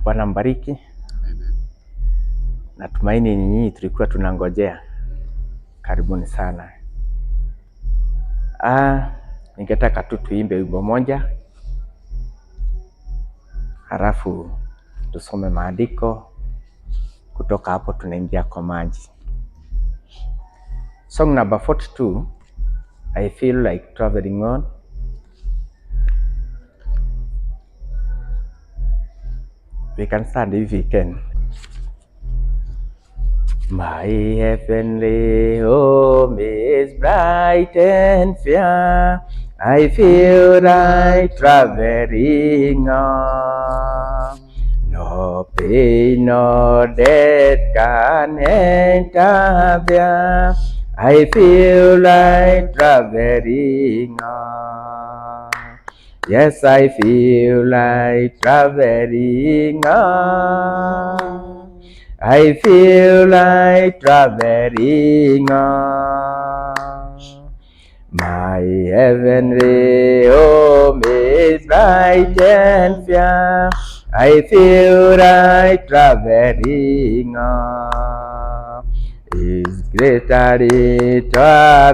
Bwana mbariki. Natumaini nyinyi tulikuwa tunangojea. Karibuni sana. Ningetaka tu tuimbe wimbo moja, halafu tusome maandiko, kutoka hapo tunaingia kwa maji. Song number 42, I feel like traveling on. We can stand if we can. My heavenly home is bright and fair. I feel like traveling on. No pain, no death can enter there. I feel like traveling on. Yes, I feel like traveling on. I feel like traveling on. My heavenly home is bright and fair. I feel like traveling on. It's greater to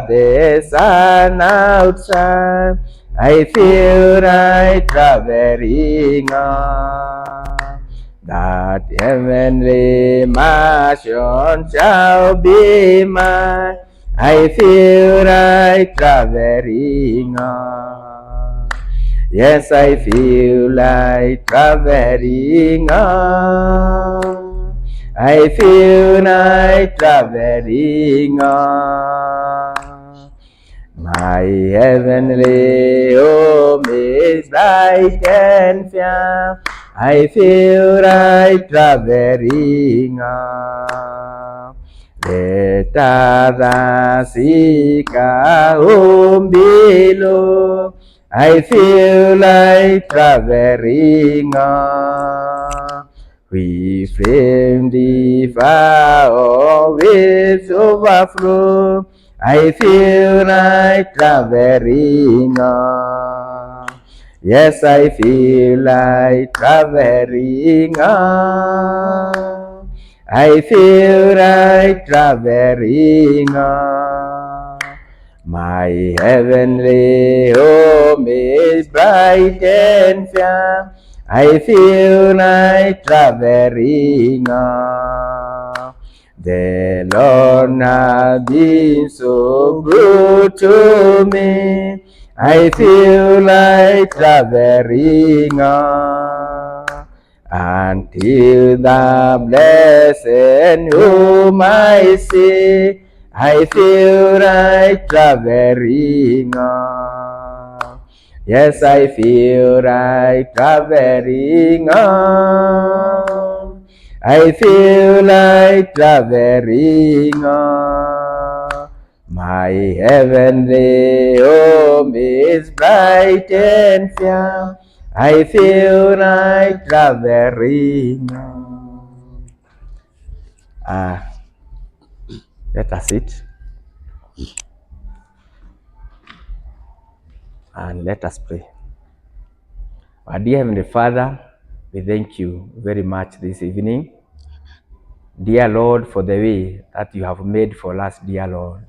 the sun outside. I feel like traveling on. That heavenly mansion shall be mine. I feel like traveling on. Yes, I feel like traveling on. I feel like traveling on. My heavenly home is bright and fair. I feel like traveling on. Let others seek a home below. I feel like traveling on. We flame the fire with overflow. I feel like traveling on. Yes, I feel like traveling on. I feel like traveling on. My heavenly home is bright and fair. I feel like traveling on. The Lord has been so good to me. I feel like traveling on until the blessed whom I see. I feel like traveling on. Yes, I feel like traveling on. I feel like traveling on. My heavenly home is bright and fair. I feel like traveling on. Let us sit and let us pray. Our dear Heavenly Father, we thank you very much this evening, dear Lord, for the way that you have made for us, dear Lord.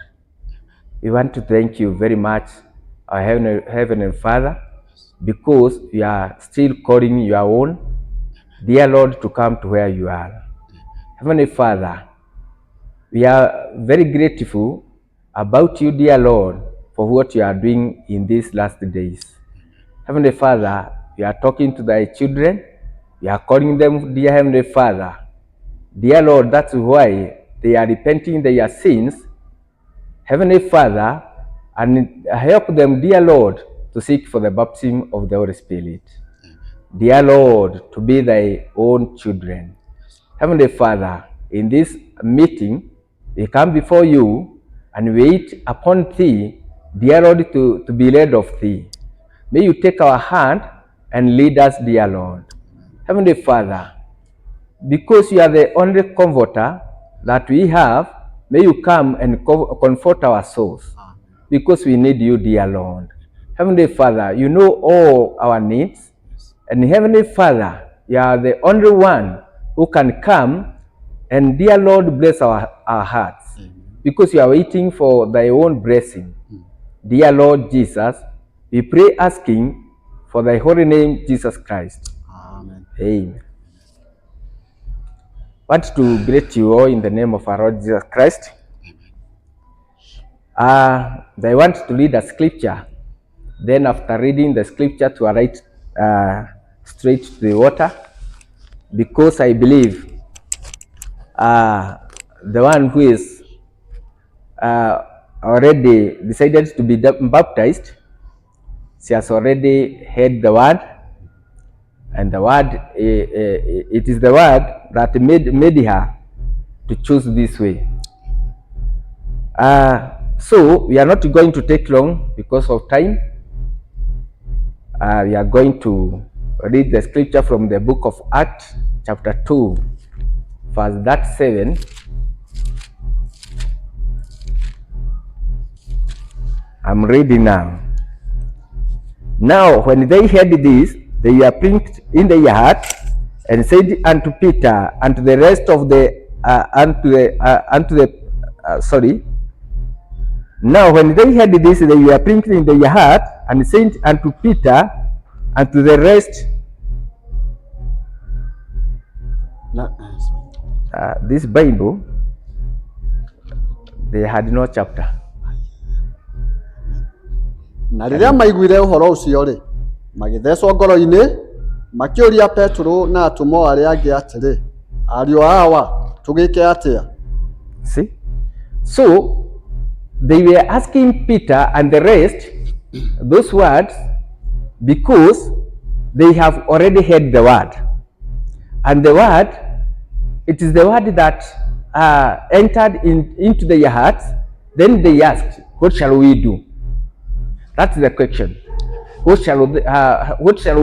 We want to thank you very much, our Heavenly Father, because you are still calling your own, dear Lord, to come to where you are. Heavenly Father, we are very grateful about you, dear Lord, for what you are doing in these last days. Heavenly Father, you are talking to thy children. You are calling them, dear Heavenly Father. Dear Lord, that's why they are repenting their sins. Heavenly Father, and help them, dear Lord, to seek for the baptism of the Holy Spirit. Dear Lord, to be thy own children. Heavenly Father, in this meeting, we come before you and wait upon thee, dear Lord, to be led of thee. May you take our hand and lead us, dear Lord. Heavenly Father, because you are the only comforter that we have, may you come and comfort our souls, because we need you, dear Lord. Heavenly Father, you know all our needs, and Heavenly Father, you are the only one who can come and, dear Lord, bless our hearts. Because you are waiting for thy own blessing. Dear Lord Jesus, we pray asking for thy holy name, Jesus Christ. Amen. Amen. I want to greet you all in the name of our Lord Jesus Christ. I want to read a scripture. Then after reading the scripture, to write straight to the water, because I believe the one who is already decided to be baptized, she has already heard the word, and the word, it is the word that made her to choose this way. So we are not going to take long because of time. We are going to read the scripture from the book of Acts, chapter 2, verse 7. I'm reading now. Now, when they heard this, they were pricked in their heart, and said unto Peter and to the rest of the Now, when they heard this, they were pricked in their heart, and said unto Peter and to the rest. This Bible, they had no chapter. Na riria maiguire uhoro ucio ri magithecwo ngoro-ini makiuria Petro na atumo aria angi atiri ario awa tugike atia. See, so they were asking Peter and the rest those words because they have already heard the word, and the word, it is the word that entered into their hearts. Then they asked, what shall we do? That's the question. What shall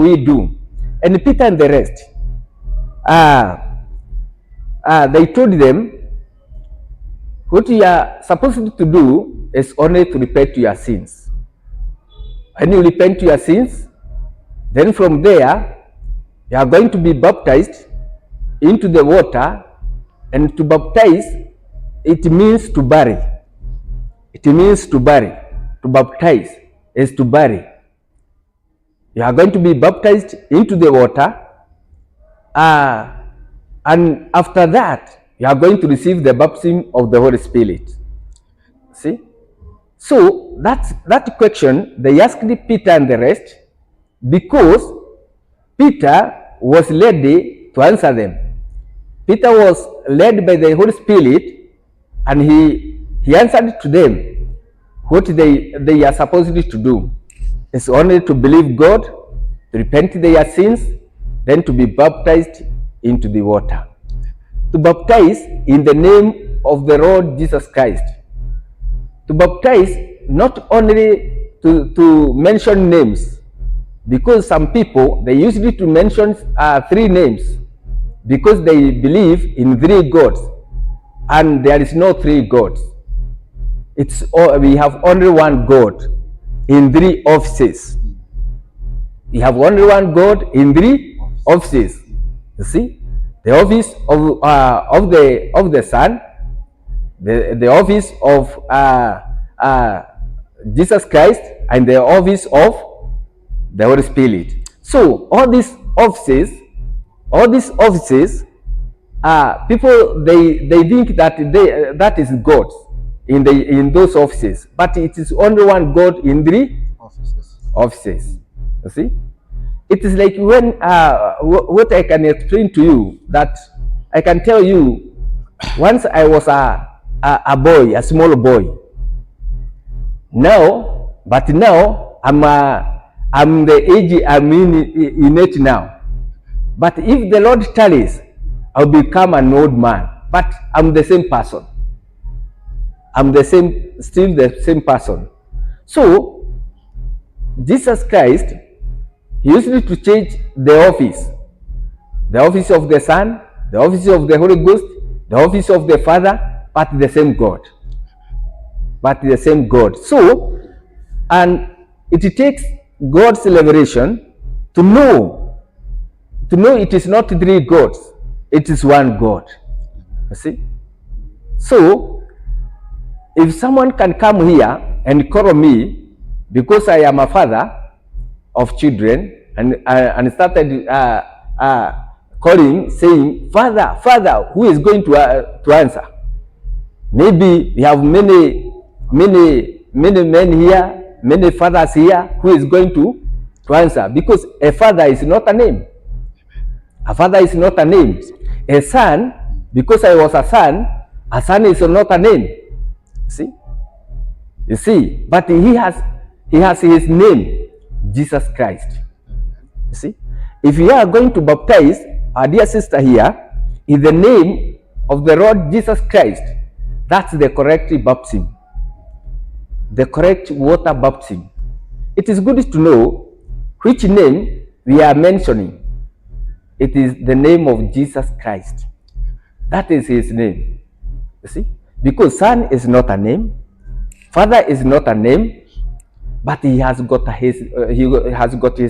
we do? And Peter and the rest, they told them, what you are supposed to do is only to repent to your sins. When you repent to your sins, then from there, you are going to be baptized into the water. And to baptize, it means to bury. It means to bury. To baptize is to bury. You are going to be baptized into the water, and after that, you are going to receive the baptism of the Holy Spirit. See? So that question, they asked Peter and the rest because Peter was ready to answer them. Peter was led by the Holy Spirit, and he answered to them what they are supposed to do. It's only to believe God, to repent their sins, then to be baptized into the water. To baptize in the name of the Lord Jesus Christ. To baptize not only to mention names, because some people, they usually to mention 3 names, because they believe in 3 gods, and there is no 3 gods. We have only one God in 3 offices. We have only one God in 3 offices. You see, the office of the Son, the office of Jesus Christ, and the office of the Holy Spirit. So all these offices, people they think that that is God in those offices, but it is only one God in 3 offices. You see, it is like when what I can explain to you, that I can tell you, once I was a boy, a small boy. Now I'm the age I'm in it now. But if the Lord tarries, I'll become an old man. But I'm the same person. I'm still the same person. So Jesus Christ, he used to change the office of the Son, the office of the Holy Ghost, the office of the Father, but the same God. So, and it takes God's revelation to know to know it is not three gods, it is one God. You see? So, if someone can come here and call me because I am a father of children and started calling, saying, Father, Father, who is going to answer? Maybe we have many men here, many fathers here who is going to answer, because a father is not a name. A father is not a name. A son, because I was a son is not a name. See? You see, but he has his name, Jesus Christ. You see? If you are going to baptize our dear sister here in the name of the Lord Jesus Christ, that's the correct baptism, the correct water baptism. It is good to know which name we are mentioning. It is the name of Jesus Christ. That is his name. You see? Because son is not a name, father is not a name, but he has got his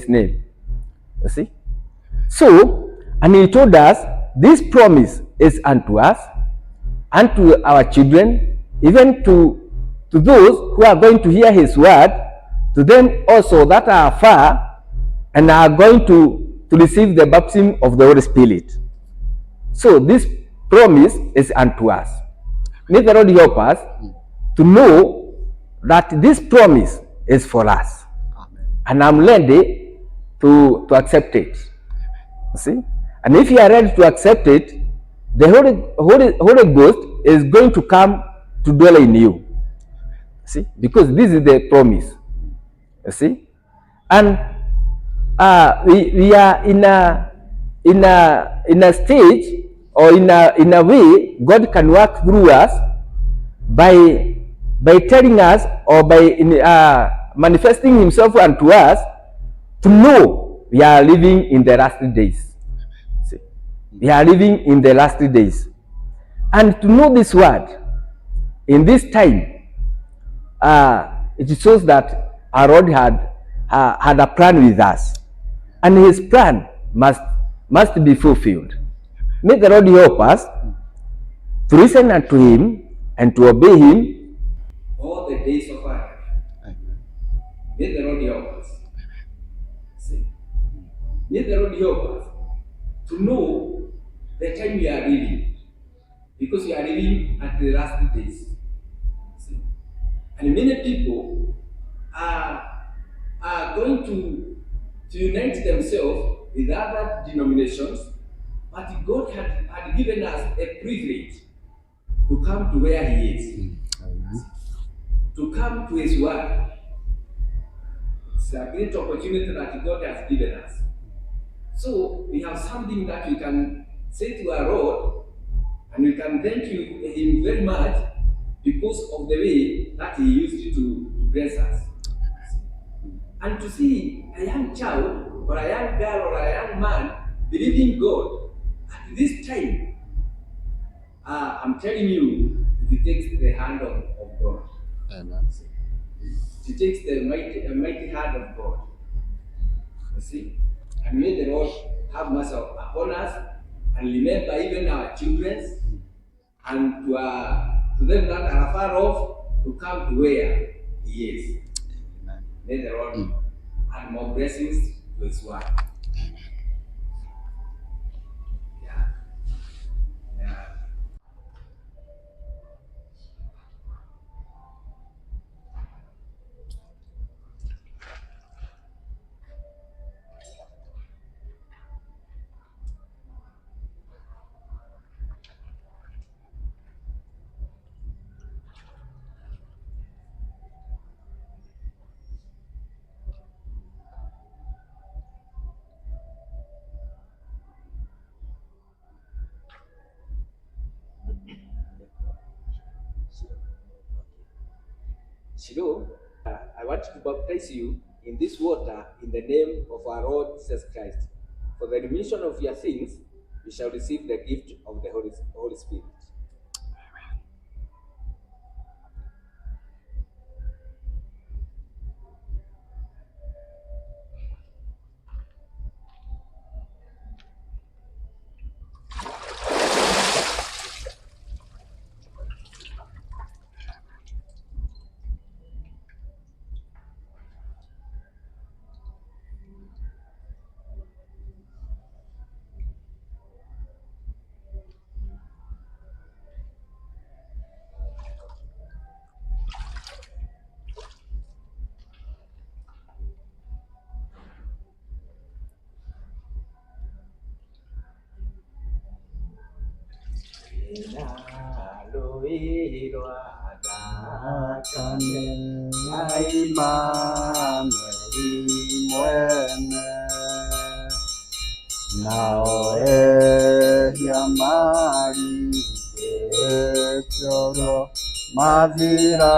name. You see? So, and he told us this promise is unto us, unto our children, even to those who are going to hear his word, to them also that are far and are going to receive the baptism of the Holy Spirit. So this promise is unto us. May the Lord help us to know that this promise is for us. Amen. And I'm ready to accept it. See? And if you are ready to accept it, the Holy Ghost is going to come to dwell in you. See? Because this is the promise. You see? And we are in a stage, or in a way God can work through us by telling us, or by manifesting himself unto us, to know we are living in the last days. See? We are living in the last days. And to know this word in this time, it shows that our Lord had a plan with us, and his plan must be fulfilled. May the Lord help us to listen unto him and to obey him all the days of our life. May the Lord help us. See? May the Lord help us to know the time we are living, because we are living at the last days. See? And many people are going to unite themselves with other denominations, but God had given us a privilege to come to where he is, to come to his word. It's a great opportunity that God has given us. So we have something that we can say to our Lord, and we can thank him very much because of the way that he used to bless us. And to see a young child, or a young girl, or a young man believing God at this time, I'm telling you, it takes the hand of God. Amen. It takes the mighty hand of God. You see? And may the Lord have mercy upon us, and remember even our children, and to them that are far off, to come to where he is. Amen. May the Lord add more blessings to his word. Yeah. Yeah. Shiloh, I want to baptize you in this water in the name of our Lord Jesus Christ. For the remission of your sins, you shall receive the gift of the Holy Spirit. Ruiru Assemblies mwene nawe yamari etoro mazira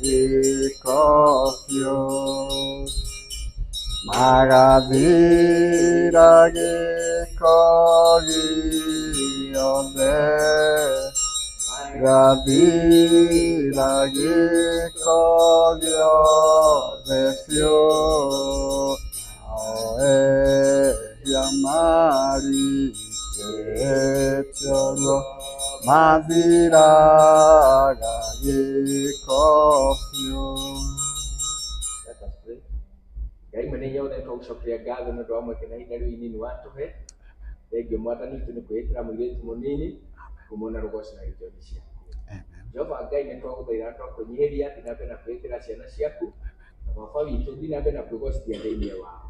gikofyo magazira gikogiode magazira gikogiode fyo ae yamari etoro mazira gikofyo. Ngai mwene yothe twagucokeria ngatho nĩ ũndũ wa mweke na ihinda rĩu inini watũhe. Thengio Mwathani witũ nĩ kwĩĩtĩra mũirĩtu mũnini kũmuona rũgoci na gĩtĩo-inĩ ciaku. Jehova Ngai nĩ twagũthaitha twakũnyihĩria thiĩ na mbere na kwĩĩtĩra ciana ciaku na baba witũ thiĩ na mbere na kwĩgocithia thĩinĩ wao.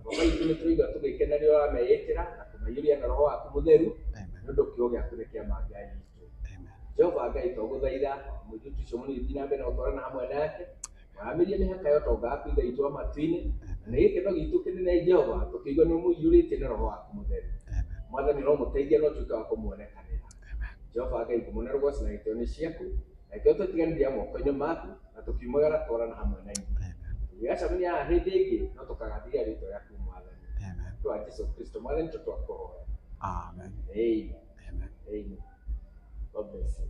Baba witũ nĩ tũraigua tũgĩkena rĩrĩa ũrameĩtĩra na kũmaiyũria na roho waku mũtheru nĩ ũndũ kiugo gĩaku nĩ kĩa ma Ngai witũ. Jehova Ngai twagũthaitha mũirĩtu ũcio mũnini thiĩ na mbere na gũtwarana hamwe nake waramĩrie mĩhaka ya ũtonga waku ithe witũ wa matu-inĩ na gĩkeno gitũ kĩnene Jehova tũkĩigua nĩ ũmũiyũrĩtie na roho waku mũtheru. Mwathani no mũteithie no tuĩke wa kũmuonekanĩra. Jehova Ngai kũmuona rũgoci na gĩtĩo-inĩ ciaku na kĩo tũtiganĩria moko-inĩ maku na tũkiumagara twarana hamwe na inyuĩ. Tũgĩgacemania haha hĩndĩ ĩngĩ no tũkagathĩrĩria rĩĩtwa rĩaku Mwathani. Nĩ wa Jesũ Kristo Mwathani tũtwakũhoya. Amen. Amen. God bless you.